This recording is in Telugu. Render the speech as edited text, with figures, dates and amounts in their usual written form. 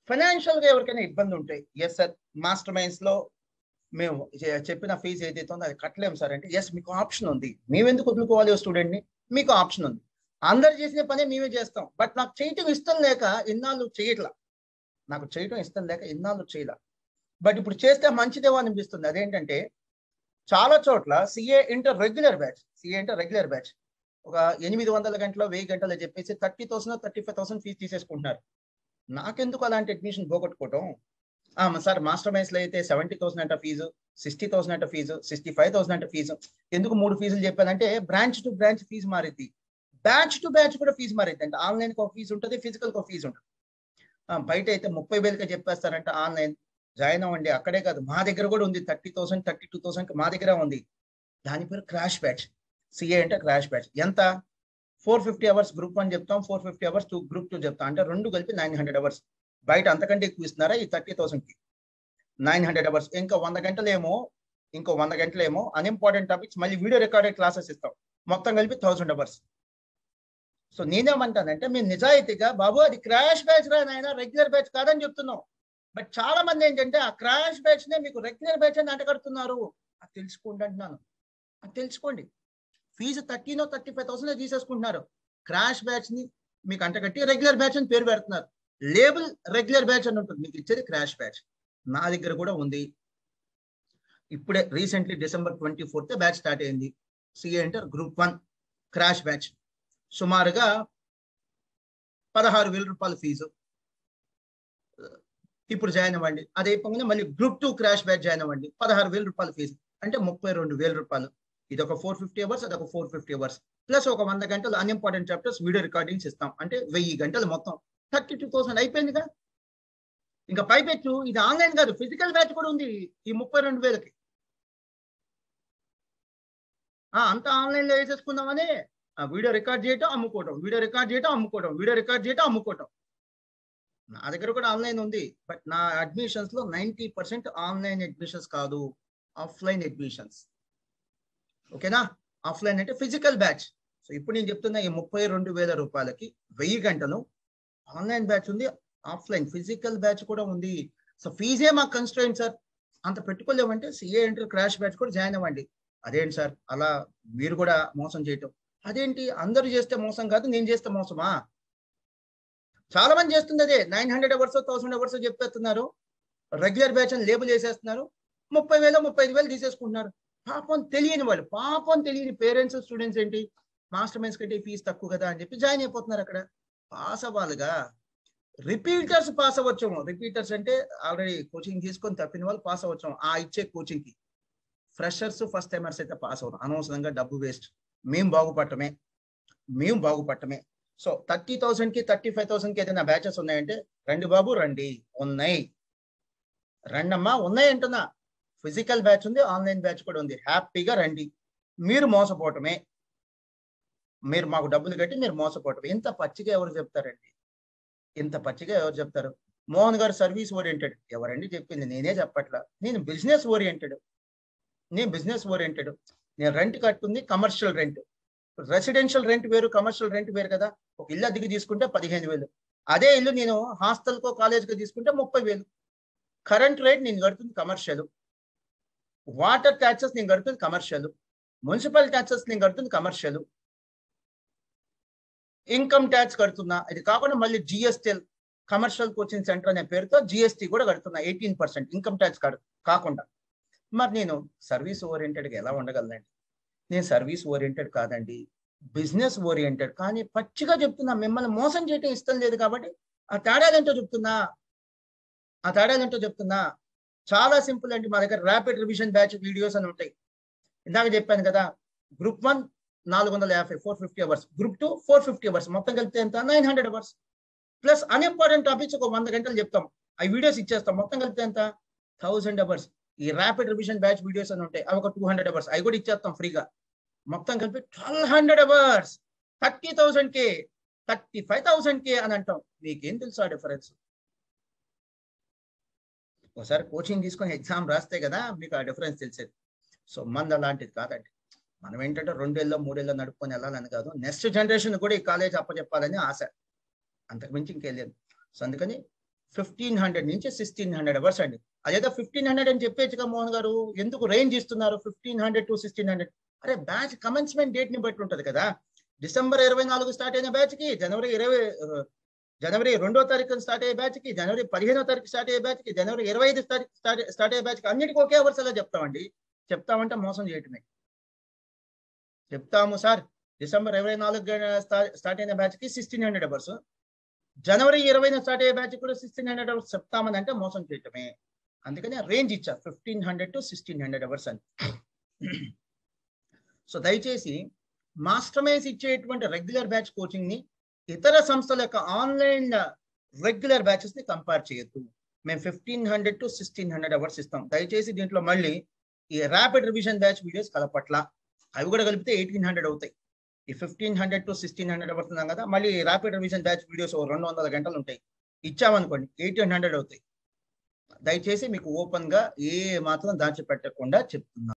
ఫైనాన్షియల్ గా ఎవరికైనా ఇబ్బంది ఉంటాయి, ఎస్ సార్ మాస్టర్ మైండ్స్ లో మేము చెప్పిన ఫీజు ఏదైతే ఉందో అది కట్టలేము సార్ అంటే, ఎస్ మీకు ఆప్షన్ ఉంది. మేమెందుకు వదులుకోవాలి స్టూడెంట్ ని? మీకు ఆప్షన్ ఉంది. అందరు చేసిన పనే మేమే చేస్తాం. బట్ నాకు చేయటం ఇష్టం లేక ఇన్నాళ్ళు చేయట్లా. నాకు చేయటం ఇష్టం లేక ఇన్నాళ్ళు చేయలే. బట్ ఇప్పుడు చేస్తే మంచిదేమో అనిపిస్తుంది. అదేంటంటే చాలా చోట్ల సిఏ ఇంటర్ రెగ్యులర్ బ్యాచ్ ఒక 800 గంటలు 1000 గంటలు చెప్పేసి 30,000 35,000 ఫీజు తీసేసుకుంటున్నారు. నాకెందుకు అలాంటి అడ్మిషన్ పోగొట్టుకోవటం? సార్ మాస్టర్ మైన్స్ లో అయితే 70,000 అంట ఫీజు, 60,000 అంట ఫీజు, 65,000 అంట ఫీజు. ఎందుకు 3 ఫీజులు చెప్పానంటే బ్రాంచ్ టు బ్రాంచ్ ఫీజు మారిద్ది, బ్యాచ్ టు బ్యాచ్ కూడా ఫీజు మారిద్ది. అంటే ఆన్లైన్ ఒక ఫీజు ఉంటుంది, ఫిజికల్ ఒక ఫీజు ఉంటుంది. బయట అయితే 30,000కే చెప్పేస్తారంట ఆన్లైన్. జాయిన్ అవ్వండి. అక్కడే కాదు, మా దగ్గర కూడా ఉంది 30,000 32,000 మా దగ్గర ఉంది. దాని పేరు క్రాష్ బ్యాచ్. సిఏ అంటే క్రాష్ బ్యాచ్. ఎంత? 450 అవర్స్ గ్రూప్ 1 చెప్తాం, 450 అవర్స్ గ్రూప్ 2 చెప్తాం. అంటే రెండు కలిపి 900 అవర్స్. బయట అంతకంటే ఎక్కువ ఇస్తున్నారా ఈ 30,000కి? 900 అవర్స్. ఇంకో 100 గంటలేమో అన్ఇంపార్టెంట్ టాపిక్స్, మళ్ళీ వీడియో రికార్డెడ్ క్లాసెస్ ఇస్తాం. మొత్తం కలిపి 1000 అవర్స్. సో నేనేమంటానంటే మీరు నిజాయితీగా బాబు అది క్రాష్ బ్యాచ్ రా నాయన, రెగ్యులర్ బ్యాచ్ కాదని చెప్తున్నాం. బట్ చాలా మంది ఏంటంటే ఆ క్రాష్ బ్యాచ్ నే మీకు రెగ్యులర్ బ్యాచ్ అని అంటగడుతున్నారు. అది తెలుసుకోండి అంటున్నాను. అది తెలుసుకోండి. ఫీజు 30,000 35,000 తీసేసుకుంటున్నారు. క్రాష్ బ్యాచ్ ని మీకు అంటగట్టి రెగ్యులర్ బ్యాచ్ అని పేరు పెడుతున్నారు. లేబుల్ రెగ్యులర్ బ్యాచ్ అని ఉంటుంది, మీకు ఇచ్చేది క్రాష్ బ్యాచ్. నా దగ్గర కూడా ఉంది. ఇప్పుడే recently December 24th batch start అయింది. CA inter group 1 crash batch. సుమారుగా 16,000 రూపాయల ఫీజు. ఇప్పుడు జాయిన్ అవ్వండి. అదే అయిపోగానే మళ్ళీ గ్రూప్ 2 క్రాష్ బ్యాచ్ జాయిన్ అవ్వండి. 16,000 రూపాయల ఫీజు. అంటే 32,000 రూపాయలు. ఇది ఒక 450 అవర్స్, అదొక 450 అవర్స్. ప్లస్ ఒక 100 గంటలు అన్ఇంపార్టెంట్ చాప్టర్స్ వీడియో రికార్డింగ్స్ ఇస్తాం. అంటే 1000 గంటలు మొత్తం 32,000 అయిపోయిందిగా. ఇంకా పైపెచ్చు ఇది ఆన్లైన్ కాదు, ఫిజికల్ బ్యాచ్ కూడా ఉంది ఈ 32,000కి. అంతా ఆన్లైన్ లో వేసేసుకుందామని వీడియో రికార్డ్ చేయటం అమ్ముకోవటం, వీడియో రికార్డ్ చేయటం అమ్ముకోవటం, వీడియో రికార్డ్ చేయటం అమ్ముకోవటం. నా దగ్గర కూడా ఆన్లైన్ ఉంది. బట్ నా అడ్మిషన్స్ లో 90% ఆన్లైన్ అడ్మిషన్స్ కాదు, ఆఫ్లైన్ అడ్మిషన్స్. ఓకేనా? ఆఫ్లైన్ అంటే ఫిజికల్ బ్యాచ్. సో ఇప్పుడు నేను చెప్తున్నా ఈ 32,000 రూపాయలకి 1000 గంటలు ఆన్లైన్ బ్యాచ్ ఉంది, ఆఫ్లైన్ ఫిజికల్ బ్యాచ్ కూడా ఉంది. సో ఫీజే మాకు కన్స్ట్రెయింట్ సార్, అంత పెట్టుకోలేమంటే సిఏ ఇంటర్ క్రాష్ బ్యాచ్ కూడా జాయిన్ అవ్వండి. అదేంటి సార్ అలా మీరు కూడా మోసం చేయటం? అదేంటి అందరూ చేస్తే మోసం కాదు, నేను చేస్తే మోసమా? చాలా మంది చేస్తుంది అదే. 900 అవర్స్ 1000 అవర్స్ చెప్పేస్తున్నారు, రెగ్యులర్ బ్యాచ్ అని లేబుల్ వేసేస్తున్నారు, 30,000 35,000 తీసేసుకుంటున్నారు. పాపం తెలియని వాళ్ళు, పాపం తెలియని పేరెంట్స్ స్టూడెంట్స్ ఏంటి, మాస్టర్ మైండ్స్ కంటే ఫీజు తక్కువ కదా అని చెప్పి జాయిన్ అయిపోతున్నారు. అక్కడ పాస్ అవ్వాలిగా. రిపీటర్స్ పాస్ అవ్వచ్చాము. రిపీటర్స్ అంటే ఆల్రెడీ కోచింగ్ తీసుకొని తప్పిన వాళ్ళు పాస్ అవ్వచ్చాము ఆ ఇచ్చే కోచింగ్ కి. ఫ్రెషర్స్ ఫస్ట్ టైమర్స్ అయితే పాస్ అవుతాం. అనవసరంగా డబ్బు వేస్ట్. మేము బాగుపడటమే. సో 30,000కి 35,000కి ఏదైనా బ్యాచెస్ ఉన్నాయంటే రండి బాబు రండి. ఉన్నాయి, రండమ్మా, ఉన్నాయి అంటున్నా. ఫిజికల్ బ్యాచ్ ఉంది, ఆన్లైన్ బ్యాచ్ కూడా ఉంది. హ్యాపీగా రండి. మీరు మోసపోవటమే, మీరు మాకు డబ్బులు కట్టి మీరు మోసపోవటమే. ఇంత పచ్చిగా ఎవరు చెప్తారండి? ఇంత పచ్చిగా ఎవరు చెప్తారు? మోహన్ గారు సర్వీస్ ఓరియంటెడ్. ఎవరండి చెప్పింది? నేనే చెప్పట్లా. నేను బిజినెస్ ఓరియంటెడ్. నేను రెంట్ కట్టుంది కమర్షియల్ రెంట్. రెసిడెన్షియల్ రెంట్ వేరు, కమర్షియల్ రెంట్ వేరు కదా. ఒక ఇల్లు అద్దెకి తీసుకుంటే 15,000. అదే ఇల్లు నేను హాస్టల్కో కాలేజ్కో తీసుకుంటే 30,000. కరెంట్ రేట్ నేను కడుతుంది కమర్షియల్, వాటర్ ట్యాక్సెస్ నేను కడుతుంది కమర్షియల్, మున్సిపల్ ట్యాక్సెస్ నేను కడుతుంది కమర్షియల్, ఇన్కమ్ ట్యాక్స్ కడుతున్నా. ఇది కాకుండా మళ్ళీ జిఎస్టీ, కమర్షియల్ కోచింగ్ సెంటర్ అనే పేరుతో జిఎస్టీ కూడా కడుతున్నా 18% ఇన్కమ్ ట్యాక్స్ కాకుండా. మరి నేను సర్వీస్ ఓరియంటెడ్గా ఎలా ఉండగలనండి? నేను సర్వీస్ ఓరియంటెడ్ కాదండి, బిజినెస్ ఓరియంటెడ్. కానీ పచ్చిగా చెప్తున్నా, మిమ్మల్ని మోసం చేయటం ఇష్టం లేదు కాబట్టి ఆ తేడాలేంటో చెప్తున్నా. చాలా సింపుల్ అండి. మా దగ్గర ర్యాపిడ్ రివిజన్ బ్యాచ్ వీడియోస్ అని ఉంటాయి. ఇందాక చెప్పాను కదా, గ్రూప్ 1 450 450 అవర్స్, గ్రూప్ 2 450 అవర్స్, మొత్తం కలిపితే ఎంత? 900 అవర్స్. ప్లస్ అన్ఇంపార్టెంట్ టాపిక్స్ ఒక 100 గంటలు చెప్తాం, అవి వీడియోస్ ఇచ్చేస్తాం. మొత్తం కలిపితే ఎంత? 1000 అవర్స్. ఈ ర్యాపిడ్ రివిజన్ బ్యాచ్ వీడియోస్ అని ఉంటాయి, అవి ఒక 200 అవర్స్, అవి కూడా ఇచ్చేస్తాం ఫ్రీగా. మొత్తం కలిపి 1200 అవర్స్. 30,000కే 35,000కే అని అంటాం. మీకేం తెలుసు ఆ డిఫరెన్స్? ఒకసారి కోచింగ్ తీసుకొని ఎగ్జామ్ రాస్తే కదా మీకు ఆ డిఫరెన్స్ తెలిసేది. సో మంది అలాంటిది కాదండి. మనం ఏంటంటే 2 ఏళ్ళలో 3 ఏళ్ళలో నడుపుకొని వెళ్ళాలని కాదు, నెక్స్ట్ జనరేషన్ కూడా ఈ కాలేజ్ అప్పచెప్పాలని ఆశ, అంతకుమించి ఇంకేం లేదు. సో అందుకని 1500 నుంచి 1600 అవర్స్ అండి. అదేదో 1500 అని చెప్పేచ్చుగా మోహన్ గారు, ఎందుకు రేంజ్ ఇస్తున్నారు 1500 to 1600? అరే బ్యాచ్ కమెన్స్మెంట్ డేట్ ని బట్టి ఉంటది కదా. డిసెంబర్ 24 స్టార్ట్ అయిన బ్యాచ్ కి జనవరి 2వ తారీఖున స్టార్ట్ అయ్యే బ్యాచ్ కి, జనవరి 15వ తారీఖు స్టార్ట్ అయ్యే బ్యాచ్ కి, జనవరి 25 స్టార్ట్ అయ్యే బ్యాచ్ కి అన్నిటికీ ఒకే అవర్స్ అలా చెప్తామండి. చెప్తామంటే మోసం చేయటమే. చెప్తాము సార్ డిసెంబర్ 24 స్టార్ట్ అయిన బ్యాచ్ కి 1600 అవర్స్, జనవరి 20న స్టార్ట్ అయ్యే బ్యాచ్ కూడా 1600 అవర్స్ చెప్తామని అంటే మోసం చేయటమే. అందుకని రేంజ్ ఇచ్చా 1500 to 1600 అవర్స్ అని. సో దయచేసి మాస్టర్ మైన్స్ ఇచ్చేటువంటి రెగ్యులర్ బ్యాచ్ కోచింగ్ ని ఇతర సంస్థల యొక్క ఆన్లైన్ రెగ్యులర్ బ్యాచెస్ ని కంపేర్ చేయొద్దు. మేము 1500 to 1600 అవర్స్ ఇస్తాం. దయచేసి దీంట్లో మళ్ళీ ఈ ర్యాపిడ్ రివిజన్ బ్యాచ్ వీడియోస్ కలపట్ల, అవి కూడా కలిపితే 1800 అవుతాయి. ఈ 1500 to 1600 అవర్స్ ఉన్నాం కదా, మళ్ళీ ర్యాపిడ్ రివిజన్ బ్యాచ్ వీడియోస్ 200 గంటలు ఉంటాయి, ఇచ్చామనుకోండి 1800 అవుతాయి. దయచేసి మీకు ఓపెన్ గా ఏ మాత్రం దాచిపెట్టకుండా చెప్తున్నాను.